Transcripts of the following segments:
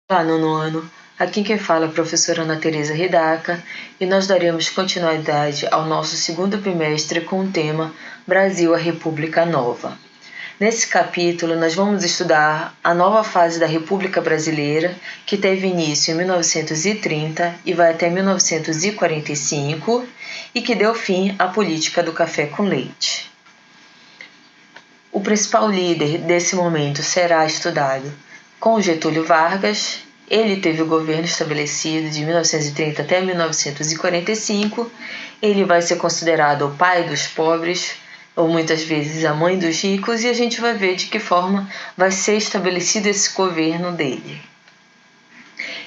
Olá, nono ano. Aqui quem fala é a professora Ana Teresa Ridaca e nós daremos continuidade ao nosso segundo bimestre com o tema Brasil, a República Nova. Nesse capítulo, nós vamos estudar a nova fase da República Brasileira, que teve início em 1930 e vai até 1945 e que deu fim à política do café com leite. O principal líder desse momento será estudado com Getúlio Vargas. Ele teve o governo estabelecido de 1930 até 1945. Ele vai ser considerado o pai dos pobres, ou muitas vezes a mãe dos ricos, e a gente vai ver de que forma vai ser estabelecido esse governo dele.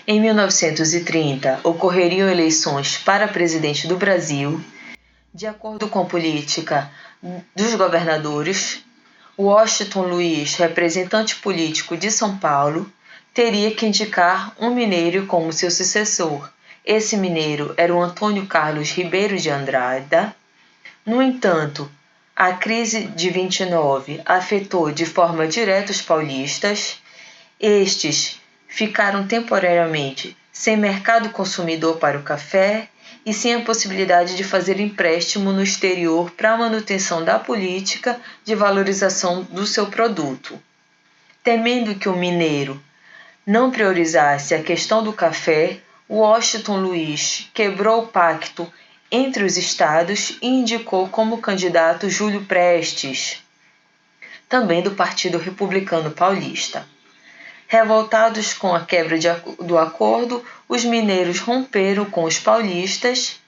Em 1930, ocorreriam eleições para presidente do Brasil. De acordo com a política dos governadores, Washington Luiz, representante político de São Paulo, teria que indicar um mineiro como seu sucessor. Esse mineiro era o Antônio Carlos Ribeiro de Andrada. No entanto, a crise de 29 afetou de forma direta os paulistas. Estes ficaram temporariamente sem mercado consumidor para o café e sem a possibilidade de fazer empréstimo no exterior para a manutenção da política de valorização do seu produto. Temendo que o mineiro não priorizasse a questão do café, Washington Luiz quebrou o pacto entre os estados e indicou como candidato Júlio Prestes, também do Partido Republicano Paulista. Revoltados com a quebra do acordo, os mineiros romperam com os paulistas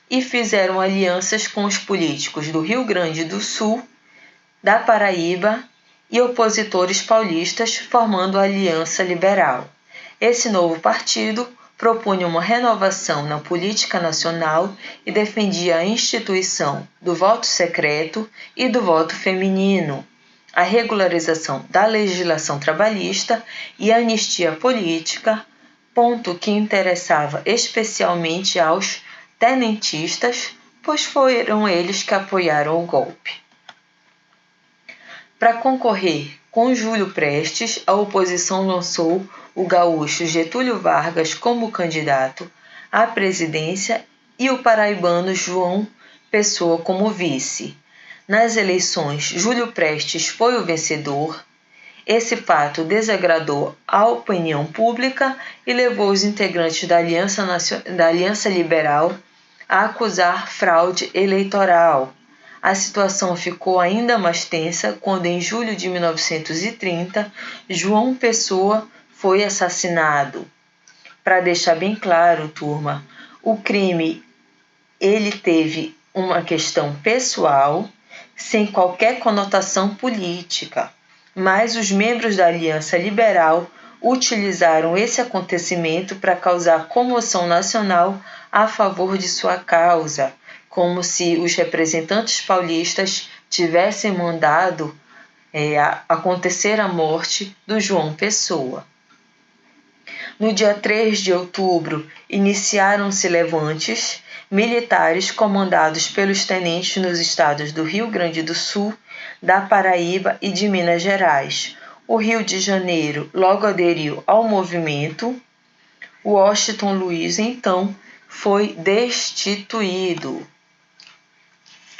e fizeram alianças com os políticos do Rio Grande do Sul, da Paraíba e opositores paulistas, formando a Aliança Liberal. Esse novo partido propunha uma renovação na política nacional e defendia a instituição do voto secreto e do voto feminino, a regularização da legislação trabalhista e a anistia política, ponto que interessava especialmente aos tenentistas, pois foram eles que apoiaram o golpe. Para concorrer com Júlio Prestes, a oposição lançou o gaúcho Getúlio Vargas como candidato à presidência e o paraibano João Pessoa como vice. Nas eleições, Júlio Prestes foi o vencedor. Esse fato desagradou a opinião pública e levou os integrantes da Aliança Liberal a acusar fraude eleitoral. A situação ficou ainda mais tensa quando, em julho de 1930, João Pessoa foi assassinado. Para deixar bem claro, turma, o crime ele teve uma questão pessoal, sem qualquer conotação política, mas os membros da Aliança Liberal utilizaram esse acontecimento para causar comoção nacional a favor de sua causa, como se os representantes paulistas tivessem mandado acontecer a morte do João Pessoa. No dia 3 de outubro, iniciaram-se levantes militares comandados pelos tenentes nos estados do Rio Grande do Sul, da Paraíba e de Minas Gerais. O Rio de Janeiro logo aderiu ao movimento. Washington Luiz, então, foi destituído.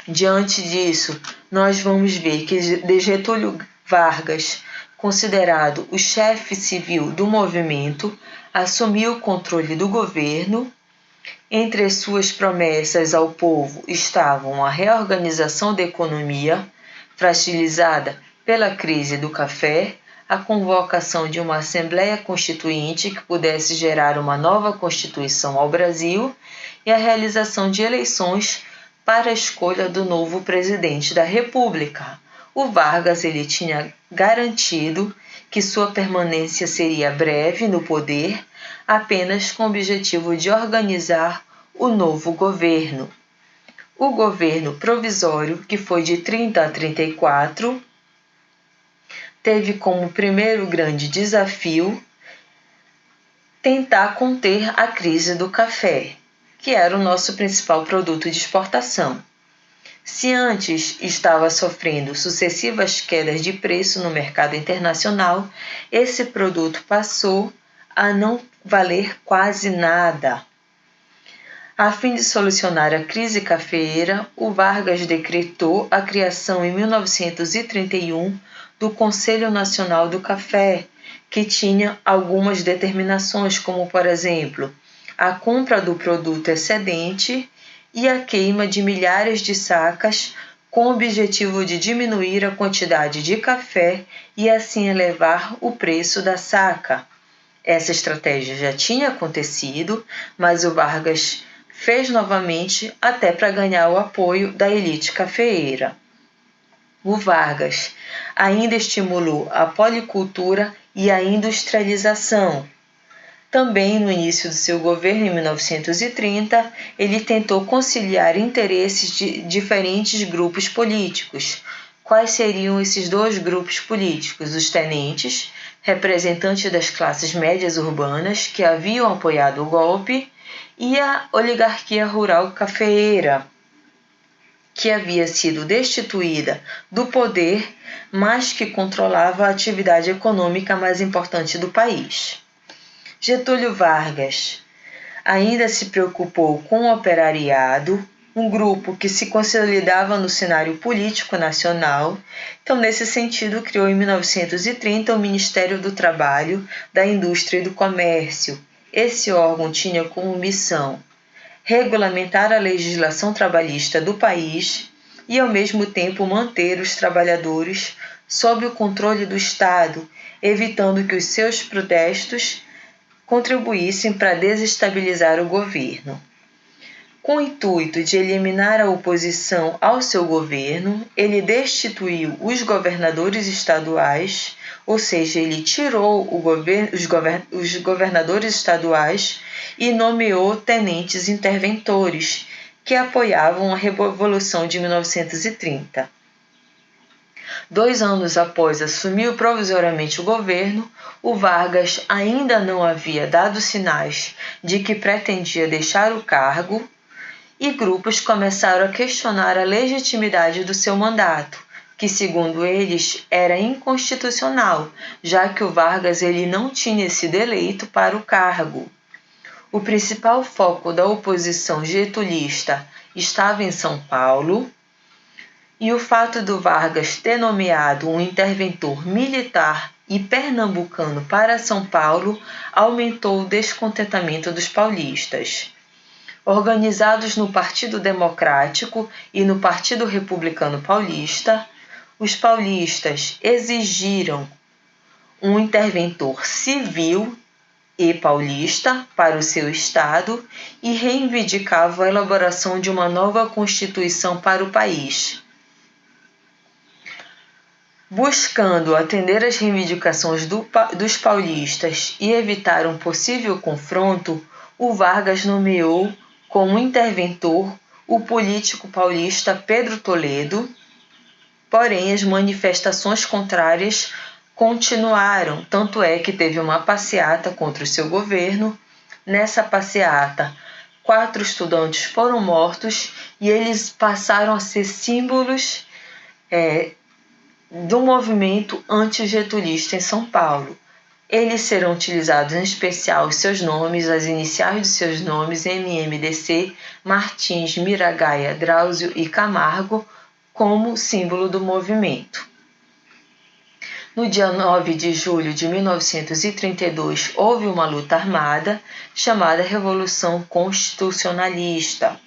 Diante disso, nós vamos ver que Getúlio Vargas, considerado o chefe civil do movimento, assumiu o controle do governo. Entre as suas promessas ao povo estavam a reorganização da economia, fragilizada pela crise do café, a convocação de uma Assembleia Constituinte que pudesse gerar uma nova Constituição ao Brasil e a realização de eleições para a escolha do novo presidente da República. O Vargas ele tinha garantido que sua permanência seria breve no poder, apenas com o objetivo de organizar o novo governo. O governo provisório, que foi de 30 a 34, teve como primeiro grande desafio tentar conter a crise do café, que era o nosso principal produto de exportação. Se antes estava sofrendo sucessivas quedas de preço no mercado internacional, esse produto passou a não valer quase nada. A fim de solucionar a crise cafeeira, o Vargas decretou a criação em 1931 do Conselho Nacional do Café, que tinha algumas determinações, como, por exemplo, a compra do produto excedente e a queima de milhares de sacas com o objetivo de diminuir a quantidade de café e assim elevar o preço da saca. Essa estratégia já tinha acontecido, mas o Vargas fez novamente até para ganhar o apoio da elite cafeeira. O Vargas ainda estimulou a policultura e a industrialização. Também no início do seu governo, em 1930, ele tentou conciliar interesses de diferentes grupos políticos. Quais seriam esses dois grupos políticos? Os tenentes, representantes das classes médias urbanas que haviam apoiado o golpe, e a oligarquia rural cafeeira, que havia sido destituída do poder, mas que controlava a atividade econômica mais importante do país. Getúlio Vargas ainda se preocupou com o operariado, um grupo que se consolidava no cenário político nacional. Então, nesse sentido, criou em 1930 o Ministério do Trabalho, da Indústria e do Comércio. Esse órgão tinha como missão regulamentar a legislação trabalhista do país e, ao mesmo tempo, manter os trabalhadores sob o controle do Estado, evitando que os seus protestos contribuíssem para desestabilizar o governo. Com o intuito de eliminar a oposição ao seu governo, ele destituiu os governadores estaduais, ou seja, ele tirou os governadores estaduais e nomeou tenentes interventores, que apoiavam a Revolução de 1930. 2 anos após assumir provisoriamente o governo, o Vargas ainda não havia dado sinais de que pretendia deixar o cargo e grupos começaram a questionar a legitimidade do seu mandato, que, segundo eles, era inconstitucional, já que o Vargas ele não tinha sido eleito para o cargo. O principal foco da oposição getulista estava em São Paulo, e o fato do Vargas ter nomeado um interventor militar e pernambucano para São Paulo aumentou o descontentamento dos paulistas. Organizados no Partido Democrático e no Partido Republicano Paulista, os paulistas exigiram um interventor civil e paulista para o seu estado e reivindicavam a elaboração de uma nova Constituição para o país. Buscando atender às reivindicações dos paulistas e evitar um possível confronto, o Vargas nomeou como interventor o político paulista Pedro Toledo. Porém, as manifestações contrárias continuaram, tanto é que teve uma passeata contra o seu governo. Nessa passeata, 4 estudantes foram mortos e eles passaram a ser símbolos do movimento antigetulista em São Paulo. Eles serão utilizados em especial os seus nomes, as iniciais de seus nomes, MMDC, Martins, Miragaia, Drauzio e Camargo, como símbolo do movimento. No dia 9 de julho de 1932, houve uma luta armada chamada Revolução Constitucionalista.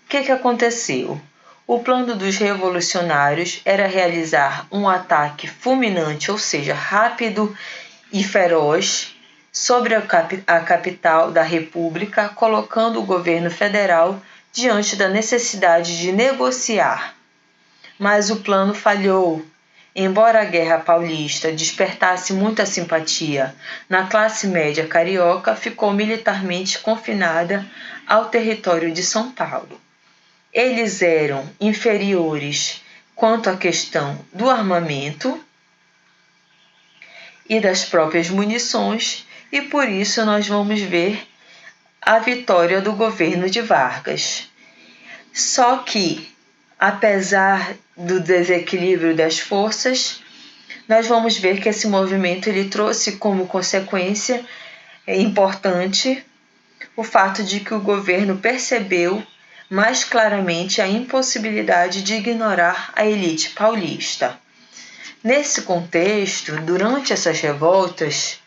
O que aconteceu? O plano dos revolucionários era realizar um ataque fulminante, ou seja, rápido e feroz, sobre a capital da República, colocando o governo federal diante da necessidade de negociar. Mas o plano falhou. Embora a Guerra Paulista despertasse muita simpatia na classe média carioca, ficou militarmente confinada ao território de São Paulo. Eles eram inferiores quanto à questão do armamento e das próprias munições, e por isso nós vamos ver a vitória do governo de Vargas. Só que, apesar do desequilíbrio das forças, nós vamos ver que esse movimento ele trouxe como consequência É importante o fato de que o governo percebeu mais claramente a impossibilidade de ignorar a elite paulista. Nesse contexto, durante essas revoltas,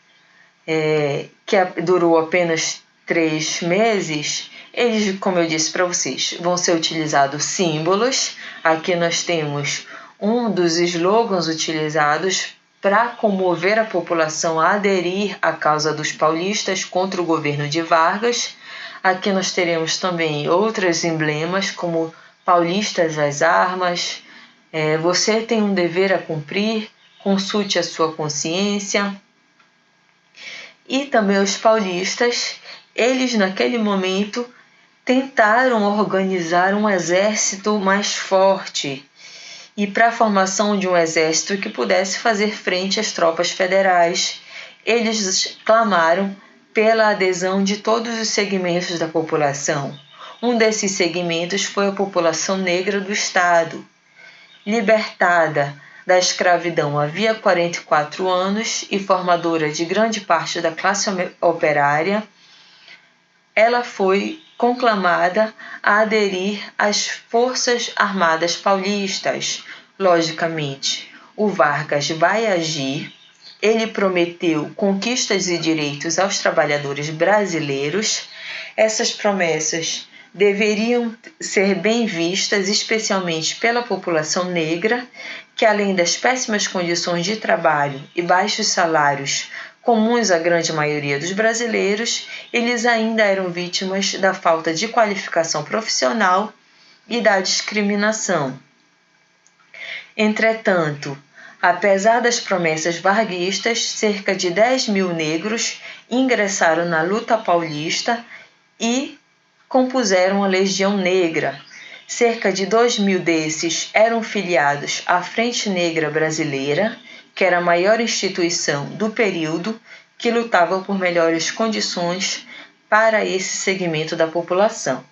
que durou apenas 3 meses, eles, como eu disse para vocês, vão ser utilizados símbolos. Aqui nós temos um dos slogans utilizados para comover a população a aderir à causa dos paulistas contra o governo de Vargas. Aqui nós teremos também outros emblemas, como paulistas às armas, você tem um dever a cumprir, consulte a sua consciência. E também os paulistas, eles naquele momento tentaram organizar um exército mais forte e para a formação de um exército que pudesse fazer frente às tropas federais, eles clamaram pela adesão de todos os segmentos da população. Um desses segmentos foi a população negra do estado. Libertada da escravidão havia 44 anos e formadora de grande parte da classe operária, ela foi conclamada a aderir às Forças Armadas Paulistas. Logicamente, o Vargas vai agir. Ele prometeu conquistas e direitos aos trabalhadores brasileiros. Essas promessas deveriam ser bem vistas, especialmente pela população negra, que além das péssimas condições de trabalho e baixos salários comuns à grande maioria dos brasileiros, eles ainda eram vítimas da falta de qualificação profissional e da discriminação. Entretanto, apesar das promessas varguistas, cerca de 10 mil negros ingressaram na luta paulista e compuseram a Legião Negra. Cerca de 2 mil desses eram filiados à Frente Negra Brasileira, que era a maior instituição do período que lutava por melhores condições para esse segmento da população.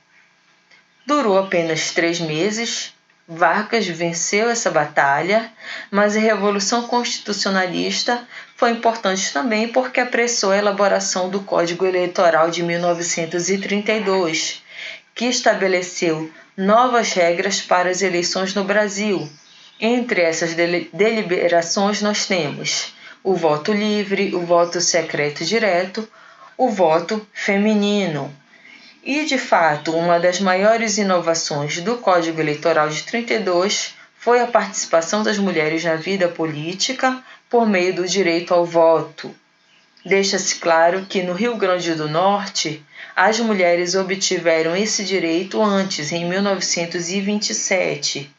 Durou apenas 3 meses. Vargas venceu essa batalha, mas a Revolução Constitucionalista foi importante também porque apressou a elaboração do Código Eleitoral de 1932, que estabeleceu novas regras para as eleições no Brasil. Entre essas deliberações nós temos o voto livre, o voto secreto direto, o voto feminino. E, de fato, uma das maiores inovações do Código Eleitoral de 32 foi a participação das mulheres na vida política por meio do direito ao voto. Deixa-se claro que no Rio Grande do Norte, as mulheres obtiveram esse direito antes, em 1927.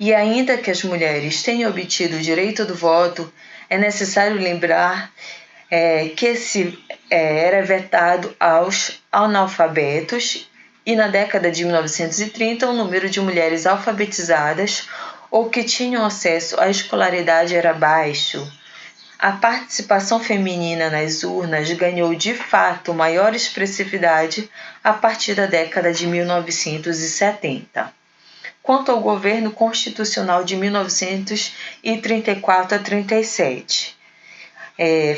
E ainda que as mulheres tenham obtido o direito do voto, é necessário lembrar que era vetado aos analfabetos, e na década de 1930 o número de mulheres alfabetizadas ou que tinham acesso à escolaridade era baixo. A participação feminina nas urnas ganhou de fato maior expressividade a partir da década de 1970. Quanto ao governo constitucional de 1934 a 37,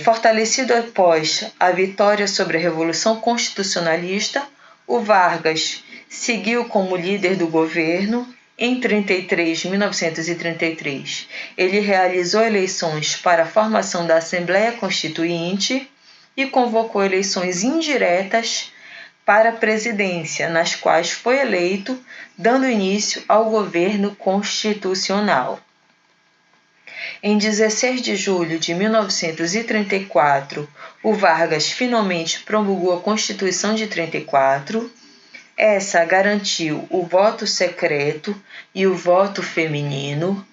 fortalecido após a vitória sobre a Revolução Constitucionalista, o Vargas seguiu como líder do governo. Em 1933, ele realizou eleições para a formação da Assembleia Constituinte e convocou eleições indiretas para a presidência, nas quais foi eleito, dando início ao governo constitucional. Em 16 de julho de 1934, o Vargas finalmente promulgou a Constituição de 34. Essa garantiu o voto secreto e o voto feminino,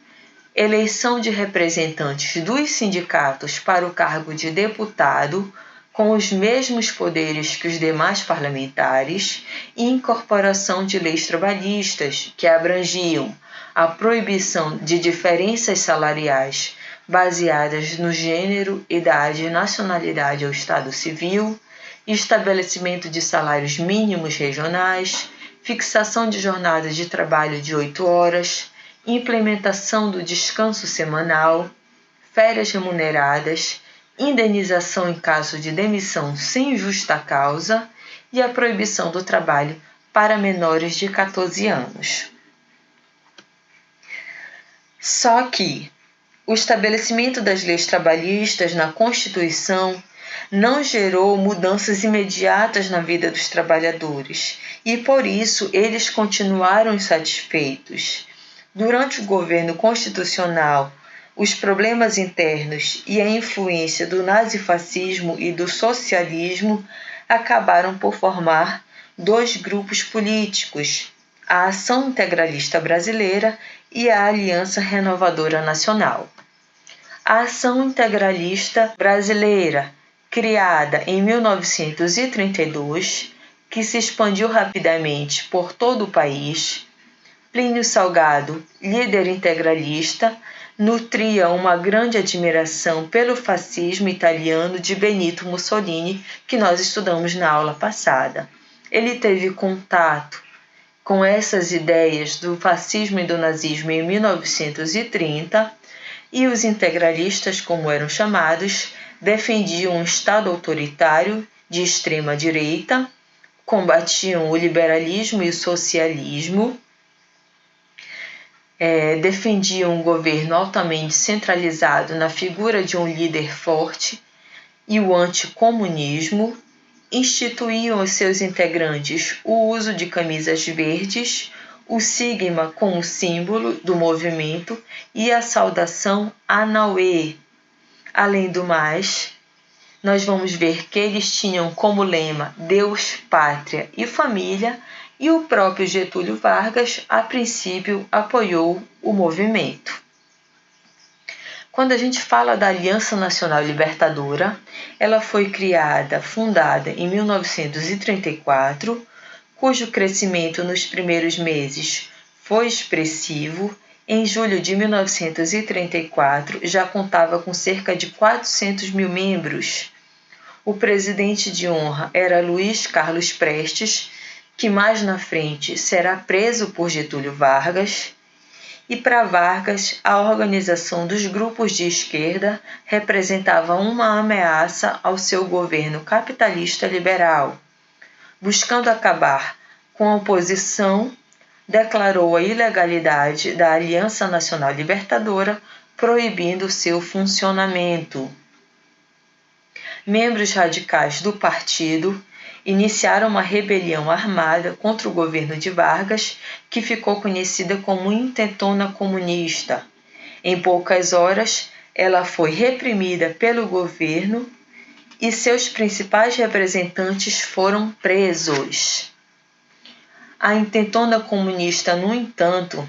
eleição de representantes dos sindicatos para o cargo de deputado, com os mesmos poderes que os demais parlamentares, e incorporação de leis trabalhistas que abrangiam a proibição de diferenças salariais baseadas no gênero, idade, nacionalidade ou estado civil, estabelecimento de salários mínimos regionais, fixação de jornadas de trabalho de 8 horas, implementação do descanso semanal, férias remuneradas, indenização em caso de demissão sem justa causa e a proibição do trabalho para menores de 14 anos. Só que o estabelecimento das leis trabalhistas na Constituição não gerou mudanças imediatas na vida dos trabalhadores e, por isso, eles continuaram insatisfeitos. Durante o governo constitucional, os problemas internos e a influência do nazifascismo e do socialismo acabaram por formar dois grupos políticos, a Ação Integralista Brasileira e a Aliança Renovadora Nacional. A Ação Integralista Brasileira, criada em 1932, que se expandiu rapidamente por todo o país, Plínio Salgado, líder integralista, nutria uma grande admiração pelo fascismo italiano de Benito Mussolini, que nós estudamos na aula passada. Ele teve contato com essas ideias do fascismo e do nazismo em 1930, e os integralistas, como eram chamados, defendiam um Estado autoritário de extrema direita, combatiam o liberalismo e o socialismo, defendiam um governo altamente centralizado na figura de um líder forte e o anticomunismo, instituíam aos seus integrantes o uso de camisas verdes, o sigma como símbolo do movimento e a saudação Anauê. Além do mais, nós vamos ver que eles tinham como lema Deus, Pátria e Família, e o próprio Getúlio Vargas, a princípio, apoiou o movimento. Quando a gente fala da Aliança Nacional Libertadora, ela foi fundada em 1934, cujo crescimento nos primeiros meses foi expressivo. Em julho de 1934, já contava com cerca de 400 mil membros. O presidente de honra era Luiz Carlos Prestes, que mais na frente será preso por Getúlio Vargas. E para Vargas, a organização dos grupos de esquerda representava uma ameaça ao seu governo capitalista liberal. Buscando acabar com a oposição, declarou a ilegalidade da Aliança Nacional Libertadora, proibindo seu funcionamento. Membros radicais do partido iniciaram uma rebelião armada contra o governo de Vargas, que ficou conhecida como Intentona Comunista. Em poucas horas, ela foi reprimida pelo governo e seus principais representantes foram presos. A Intentona Comunista, no entanto,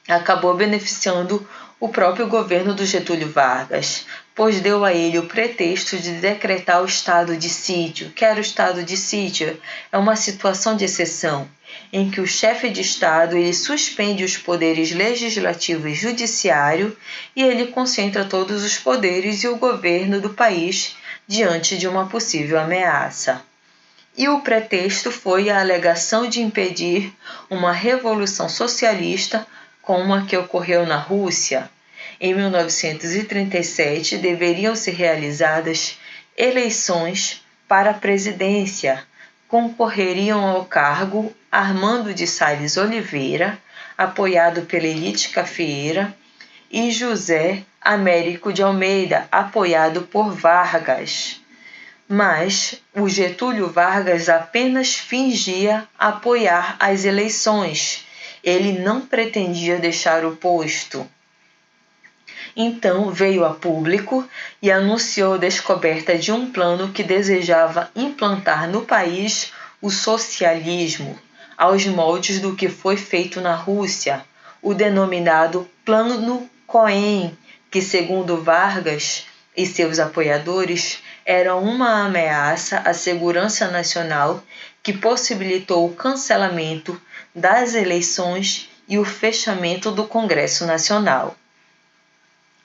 acabou beneficiando o próprio governo do Getúlio Vargas, pois deu a ele o pretexto de decretar o estado de sítio. Que era o estado de sítio? É uma situação de exceção, em que o chefe de Estado ele suspende os poderes legislativo e judiciário e ele concentra todos os poderes e o governo do país diante de uma possível ameaça. E o pretexto foi a alegação de impedir uma revolução socialista como a que ocorreu na Rússia. Em 1937, deveriam ser realizadas eleições para a presidência. Concorreriam ao cargo Armando de Salles Oliveira, apoiado pela elite cafeeira, e José Américo de Almeida, apoiado por Vargas. Mas o Getúlio Vargas apenas fingia apoiar as eleições. Ele não pretendia deixar o posto. Então veio a público e anunciou a descoberta de um plano que desejava implantar no país o socialismo, aos moldes do que foi feito na Rússia, o denominado Plano Cohen, que, segundo Vargas e seus apoiadores, era uma ameaça à segurança nacional que possibilitou o cancelamento das eleições e o fechamento do Congresso Nacional.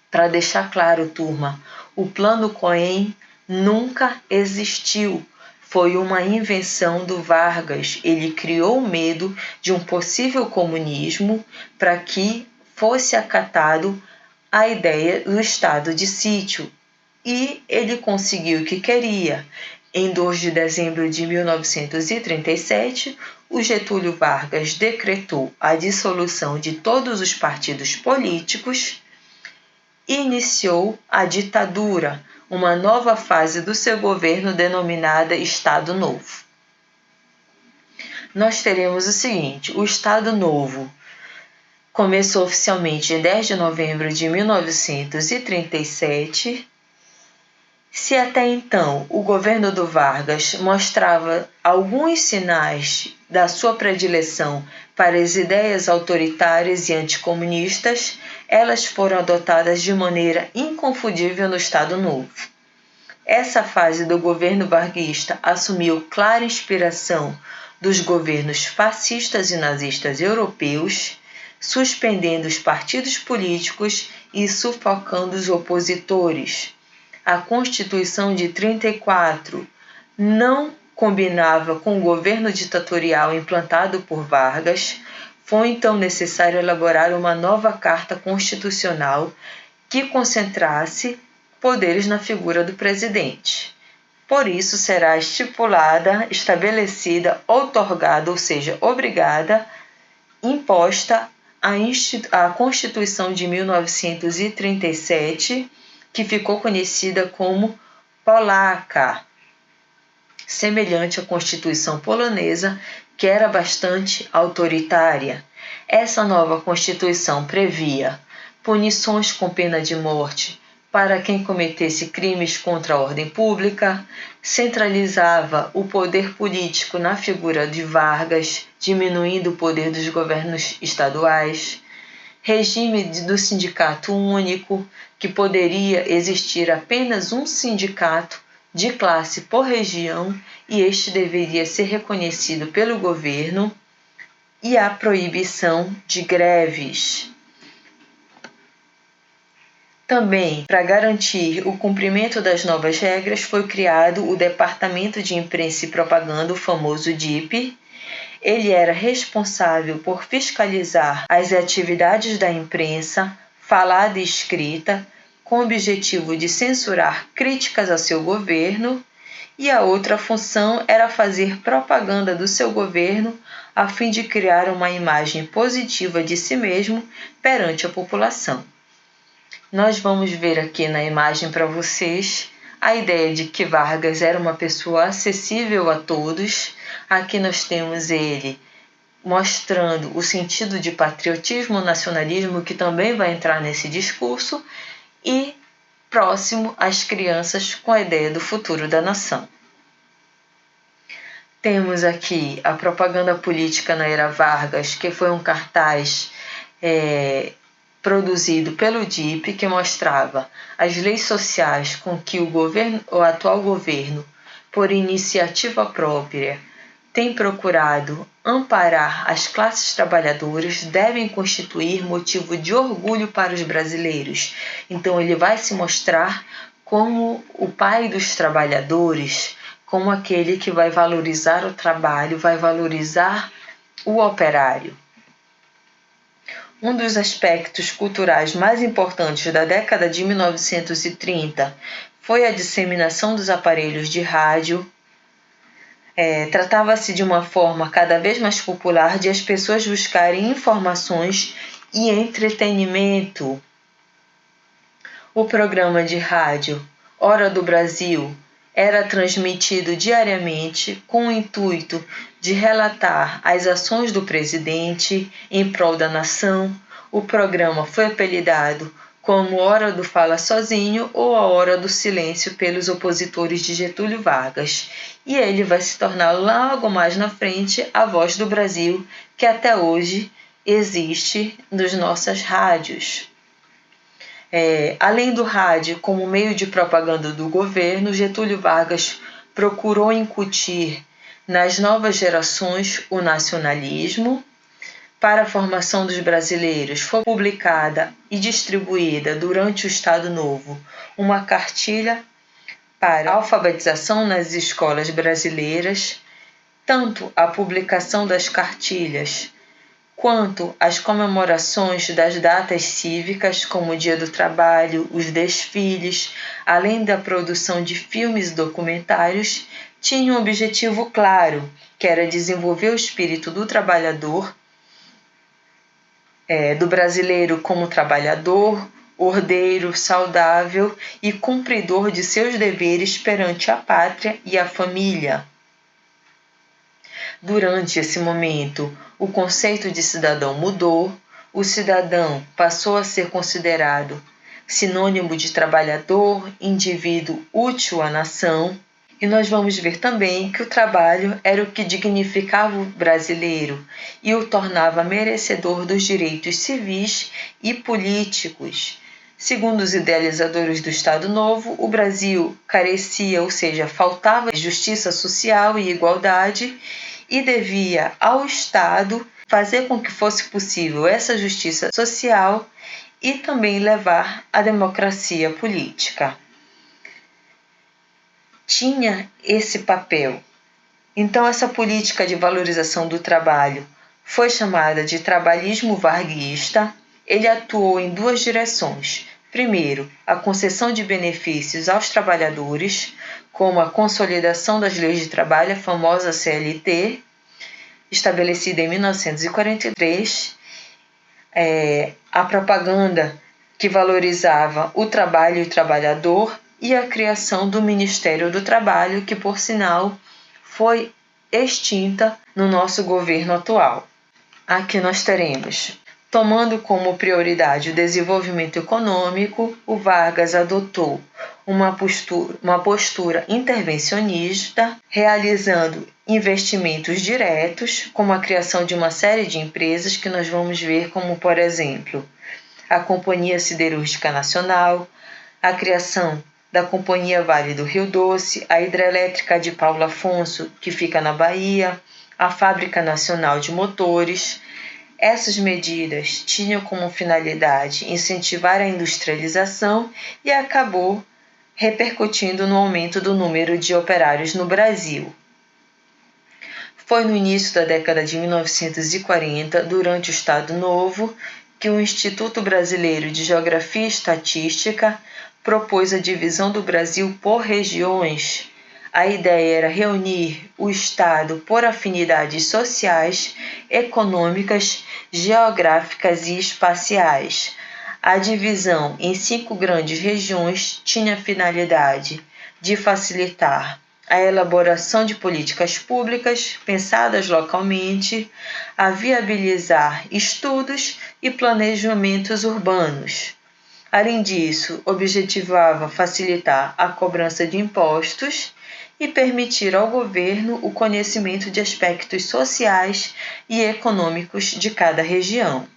Para deixar claro, turma, o Plano Cohen nunca existiu. Foi uma invenção do Vargas. Ele criou o medo de um possível comunismo para que fosse acatado a ideia do estado de sítio. e ele conseguiu o que queria. Em 2 de dezembro de 1937, o Getúlio Vargas decretou a dissolução de todos os partidos políticos e iniciou a ditadura, uma nova fase do seu governo denominada Estado Novo. Nós teremos o seguinte: o Estado Novo começou oficialmente em 10 de novembro de 1937. Se até então o governo do Vargas mostrava alguns sinais da sua predileção para as ideias autoritárias e anticomunistas, elas foram adotadas de maneira inconfundível no Estado Novo. Essa fase do governo varguista assumiu clara inspiração dos governos fascistas e nazistas europeus, suspendendo os partidos políticos e sufocando os opositores. A Constituição de 34 não combinava com o governo ditatorial implantado por Vargas. Foi então necessário elaborar uma nova Carta Constitucional que concentrasse poderes na figura do presidente. Por isso será estabelecida, outorgada, ou seja, obrigada, imposta a Constituição de 1937, que ficou conhecida como Polaca, semelhante à Constituição polonesa, que era bastante autoritária. Essa nova Constituição previa punições com pena de morte para quem cometesse crimes contra a ordem pública, centralizava o poder político na figura de Vargas, diminuindo o poder dos governos estaduais, regime do sindicato único, que poderia existir apenas um sindicato de classe por região e este deveria ser reconhecido pelo governo, e a proibição de greves. Também, para garantir o cumprimento das novas regras, foi criado o Departamento de Imprensa e Propaganda, o famoso DIP. Ele era responsável por fiscalizar as atividades da imprensa, falada e escrita, com o objetivo de censurar críticas ao seu governo, e a outra função era fazer propaganda do seu governo a fim de criar uma imagem positiva de si mesmo perante a população. Nós vamos ver aqui na imagem para vocês a ideia de que Vargas era uma pessoa acessível a todos. Aqui nós temos ele mostrando o sentido de patriotismo, nacionalismo, que também vai entrar nesse discurso, e próximo às crianças com a ideia do futuro da nação. Temos aqui a propaganda política na era Vargas, que foi um cartaz produzido pelo DIP, que mostrava as leis sociais com que o atual governo, por iniciativa própria, tem procurado amparar as classes trabalhadoras, devem constituir motivo de orgulho para os brasileiros. Então ele vai se mostrar como o pai dos trabalhadores, como aquele que vai valorizar o trabalho, vai valorizar o operário. Um dos aspectos culturais mais importantes da década de 1930 foi a disseminação dos aparelhos de rádio. Tratava-se de uma forma cada vez mais popular de as pessoas buscarem informações e entretenimento. O programa de rádio Hora do Brasil era transmitido diariamente com o intuito de relatar as ações do presidente em prol da nação. O programa foi apelidado como Hora do Fala Sozinho ou a Hora do Silêncio pelos opositores de Getúlio Vargas. E ele vai se tornar logo mais na frente a voz do Brasil, que até hoje existe nas nossas rádios. Além do rádio como meio de propaganda do governo, Getúlio Vargas procurou incutir nas novas gerações o nacionalismo. Para a formação dos brasileiros, foi publicada e distribuída durante o Estado Novo uma cartilha para a alfabetização nas escolas brasileiras. Tanto a publicação das cartilhas quanto às comemorações das datas cívicas, como o Dia do Trabalho, os desfiles, além da produção de filmes e documentários, tinha um objetivo claro, que era desenvolver o espírito do trabalhador, do brasileiro como trabalhador, ordeiro, saudável e cumpridor de seus deveres perante a pátria e a família. Durante esse momento, o conceito de cidadão mudou, o cidadão passou a ser considerado sinônimo de trabalhador, indivíduo útil à nação, e nós vamos ver também que o trabalho era o que dignificava o brasileiro e o tornava merecedor dos direitos civis e políticos. Segundo os idealizadores do Estado Novo, o Brasil carecia, ou seja, faltava justiça social e igualdade, e devia ao Estado fazer com que fosse possível essa justiça social e também levar a democracia política. Tinha esse papel. Então, essa política de valorização do trabalho foi chamada de trabalhismo varguista. Ele atuou em duas direções. Primeiro, a concessão de benefícios aos trabalhadores, como a consolidação das leis de trabalho, a famosa CLT, estabelecida em 1943, a propaganda que valorizava o trabalho e o trabalhador, e a criação do Ministério do Trabalho, que, por sinal, foi extinta no nosso governo atual. Aqui nós teremos, tomando como prioridade o desenvolvimento econômico, o Vargas adotou uma postura intervencionista, realizando investimentos diretos, como a criação de uma série de empresas que nós vamos ver, como, por exemplo, a Companhia Siderúrgica Nacional, a criação da Companhia Vale do Rio Doce, a Hidrelétrica de Paulo Afonso, que fica na Bahia, a Fábrica Nacional de Motores. Essas medidas tinham como finalidade incentivar a industrialização e acabou repercutindo no aumento do número de operários no Brasil. Foi no início da década de 1940, durante o Estado Novo, que o Instituto Brasileiro de Geografia e Estatística propôs a divisão do Brasil por regiões. A ideia era reunir o Estado por afinidades sociais, econômicas, geográficas e espaciais. A divisão em 5 grandes regiões tinha a finalidade de facilitar a elaboração de políticas públicas pensadas localmente, a viabilizar estudos e planejamentos urbanos. Além disso, objetivava facilitar a cobrança de impostos e permitir ao governo o conhecimento de aspectos sociais e econômicos de cada região.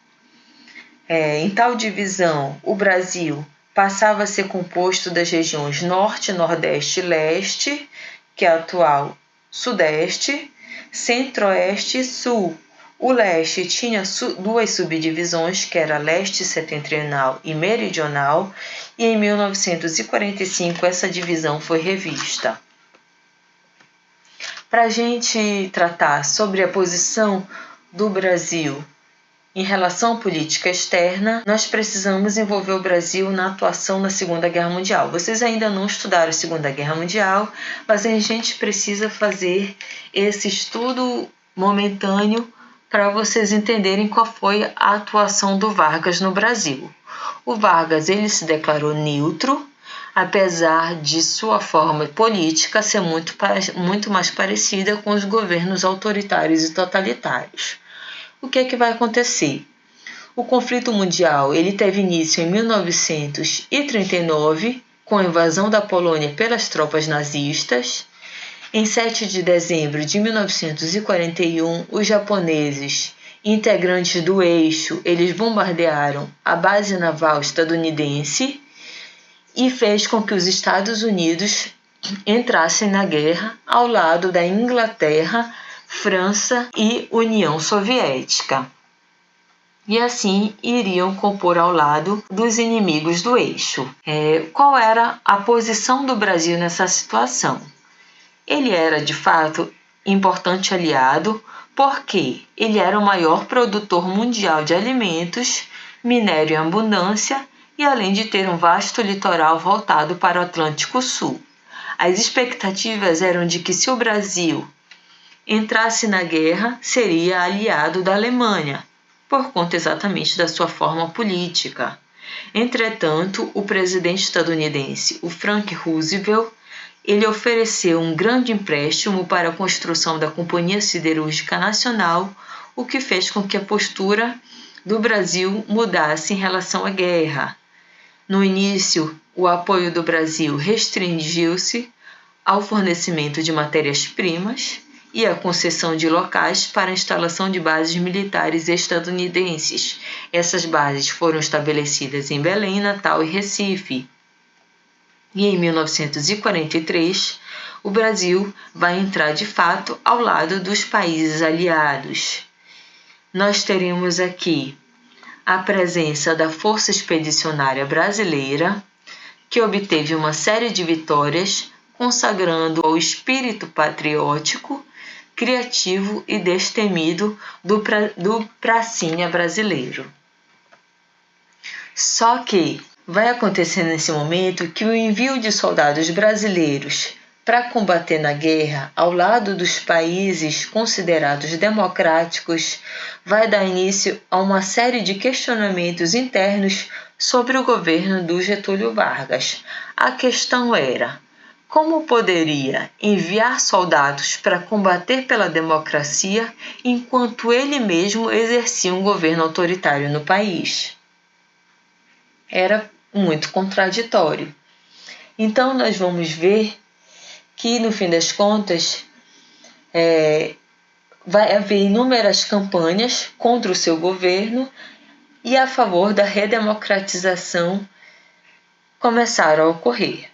Em tal divisão, o Brasil passava a ser composto das regiões Norte, Nordeste e Leste, que é a atual Sudeste, Centro-Oeste e Sul. O leste tinha 2 subdivisões, que era leste setentrional e meridional, e em 1945 essa divisão foi revista. Para a gente tratar sobre a posição do Brasil em relação à política externa, nós precisamos envolver o Brasil na atuação na Segunda Guerra Mundial. Vocês ainda não estudaram a Segunda Guerra Mundial, mas a gente precisa fazer esse estudo momentâneo para vocês entenderem qual foi a atuação do Vargas no Brasil. O Vargas ele se declarou neutro, apesar de sua forma política ser muito mais parecida com os governos autoritários e totalitários. O que é que vai acontecer? O conflito mundial ele teve início em 1939, com a invasão da Polônia pelas tropas nazistas. Em 7 de dezembro de 1941, os japoneses, integrantes do Eixo, eles bombardearam a base naval estadunidense e fez com que os Estados Unidos entrassem na guerra ao lado da Inglaterra, França e União Soviética. E assim iriam compor ao lado dos inimigos do Eixo. Qual era a posição do Brasil nessa situação? Ele era, de fato, importante aliado, porque ele era o maior produtor mundial de alimentos, minério em abundância e além de ter um vasto litoral voltado para o Atlântico Sul. As expectativas eram de que se o Brasil entrasse na guerra, seria aliado da Alemanha, por conta exatamente da sua forma política. Entretanto, o presidente estadunidense, o Franklin Roosevelt, ele ofereceu um grande empréstimo para a construção da Companhia Siderúrgica Nacional, o que fez com que a postura do Brasil mudasse em relação à guerra. No início, o apoio do Brasil restringiu-se ao fornecimento de matérias-primas e à concessão de locais para a instalação de bases militares estadunidenses. Essas bases foram estabelecidas em Belém, Natal e Recife. E em 1943, o Brasil vai entrar de fato ao lado dos países aliados. Nós teremos aqui a presença da Força Expedicionária Brasileira, que obteve uma série de vitórias, consagrando o espírito patriótico, criativo e destemido do pracinha brasileiro. Só que vai acontecer nesse momento que o envio de soldados brasileiros para combater na guerra ao lado dos países considerados democráticos vai dar início a uma série de questionamentos internos sobre o governo do Getúlio Vargas. A questão era: como poderia enviar soldados para combater pela democracia enquanto ele mesmo exercia um governo autoritário no país? Era muito contraditório. Então nós vamos ver que, no fim das contas, vai haver inúmeras campanhas contra o seu governo e a favor da redemocratização começaram a ocorrer.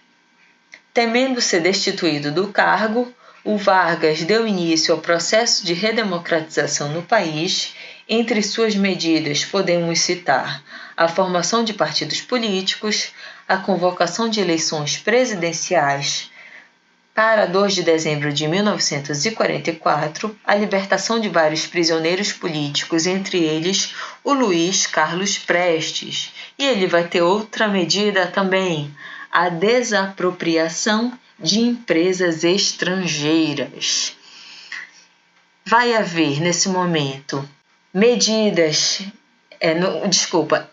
Temendo ser destituído do cargo, o Vargas deu início ao processo de redemocratização no país. Entre suas medidas podemos citar a formação de partidos políticos, a convocação de eleições presidenciais para 2 de dezembro de 1944, a libertação de vários prisioneiros políticos, entre eles o Luiz Carlos Prestes. E ele vai ter outra medida também, a desapropriação de empresas estrangeiras. Vai haver, nesse momento,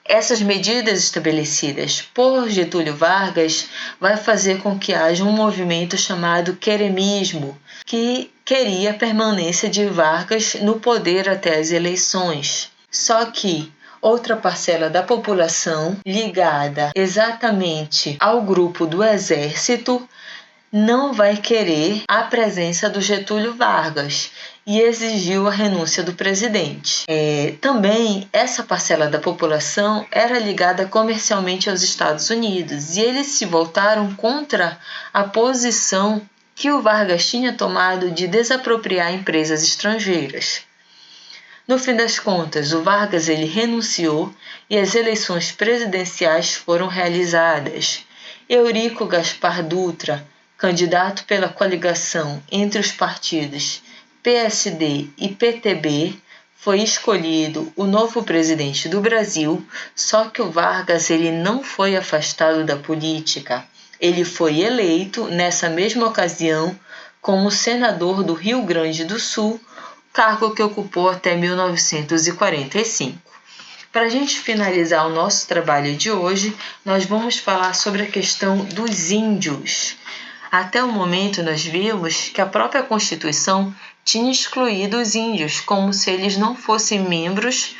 essas medidas estabelecidas por Getúlio Vargas vai fazer com que haja um movimento chamado queremismo, que queria a permanência de Vargas no poder até as eleições. Só que outra parcela da população, ligada exatamente ao grupo do Exército, não vai querer a presença do Getúlio Vargas e exigiu a renúncia do presidente. Também essa parcela da população era ligada comercialmente aos Estados Unidos e eles se voltaram contra a posição que o Vargas tinha tomado de desapropriar empresas estrangeiras. No fim das contas, o Vargas ele renunciou e as eleições presidenciais foram realizadas. Eurico Gaspar Dutra, candidato pela coligação entre os partidos PSD e PTB, foi escolhido o novo presidente do Brasil, só que o Vargas ele não foi afastado da política. Ele foi eleito, nessa mesma ocasião, como senador do Rio Grande do Sul, cargo que ocupou até 1945. Para a gente finalizar o nosso trabalho de hoje, nós vamos falar sobre a questão dos índios. Até o momento, nós vimos que a própria Constituição tinha excluído os índios, como se eles não fossem membros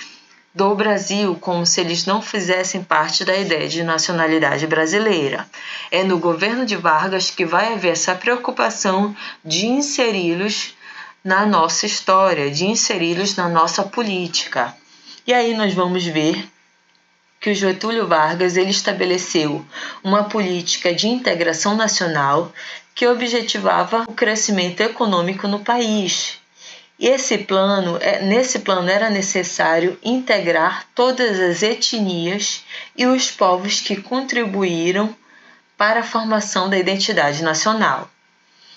do Brasil, como se eles não fizessem parte da ideia de nacionalidade brasileira. É no governo de Vargas que vai haver essa preocupação de inseri-los na nossa história, de inseri-los na nossa política. E aí nós vamos ver que o Getúlio Vargas ele estabeleceu uma política de integração nacional que objetivava o crescimento econômico no país. E nesse plano era necessário integrar todas as etnias e os povos que contribuíram para a formação da identidade nacional.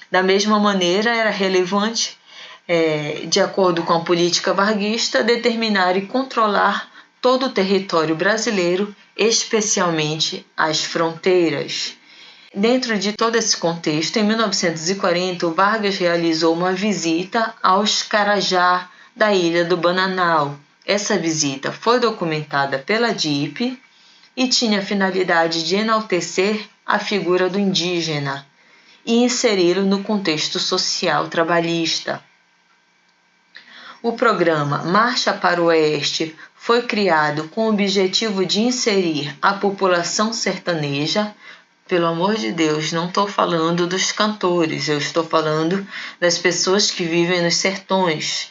Da mesma maneira, era relevante de acordo com a política varguista, determinar e controlar todo o território brasileiro, especialmente as fronteiras. Dentro de todo esse contexto, em 1940, o Vargas realizou uma visita aos Carajá da Ilha do Bananal. Essa visita foi documentada pela DIP e tinha a finalidade de enaltecer a figura do indígena e inseri-lo no contexto social trabalhista. O programa Marcha para o Oeste foi criado com o objetivo de inserir a população sertaneja. Pelo amor de Deus, não estou falando dos cantores, eu estou falando das pessoas que vivem nos sertões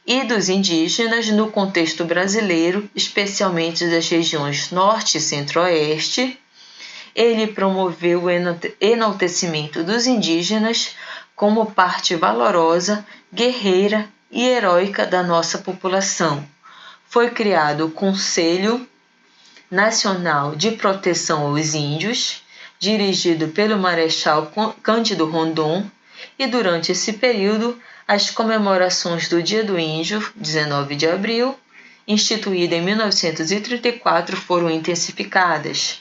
e dos indígenas no contexto brasileiro, especialmente das regiões Norte e Centro-Oeste. Ele promoveu o enaltecimento dos indígenas como parte valorosa, guerreira e heróica da nossa população. Foi criado o Conselho Nacional de Proteção aos Índios, dirigido pelo Marechal Cândido Rondon, e durante esse período as comemorações do Dia do Índio, 19 de abril, instituída em 1934, foram intensificadas.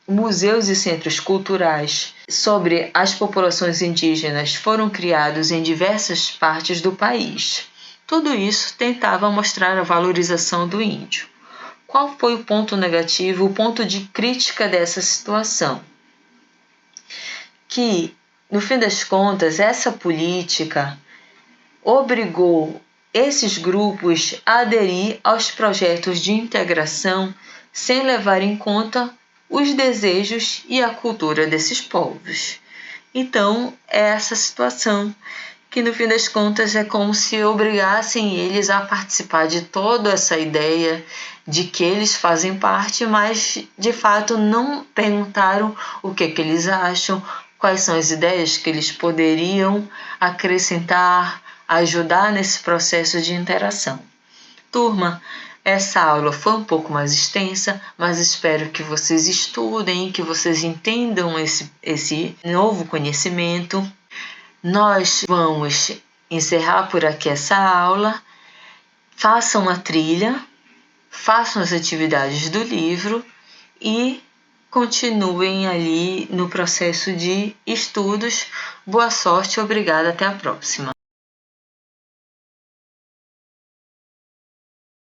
Museus e centros culturais sobre as populações indígenas foram criados em diversas partes do país. Tudo isso tentava mostrar a valorização do índio. Qual foi o ponto negativo, o ponto de crítica dessa situação? Que, no fim das contas, essa política obrigou esses grupos a aderir aos projetos de integração sem levar em conta os desejos e a cultura desses povos. Então, é essa situação que, no fim das contas, é como se obrigassem eles a participar de toda essa ideia de que eles fazem parte, mas, de fato, não perguntaram o que eles acham, quais são as ideias que eles poderiam acrescentar, ajudar nesse processo de interação. Turma, essa aula foi um pouco mais extensa, mas espero que vocês estudem, que vocês entendam esse novo conhecimento. Nós vamos encerrar por aqui essa aula. Façam a trilha, façam as atividades do livro e continuem ali no processo de estudos. Boa sorte e obrigada. Até a próxima.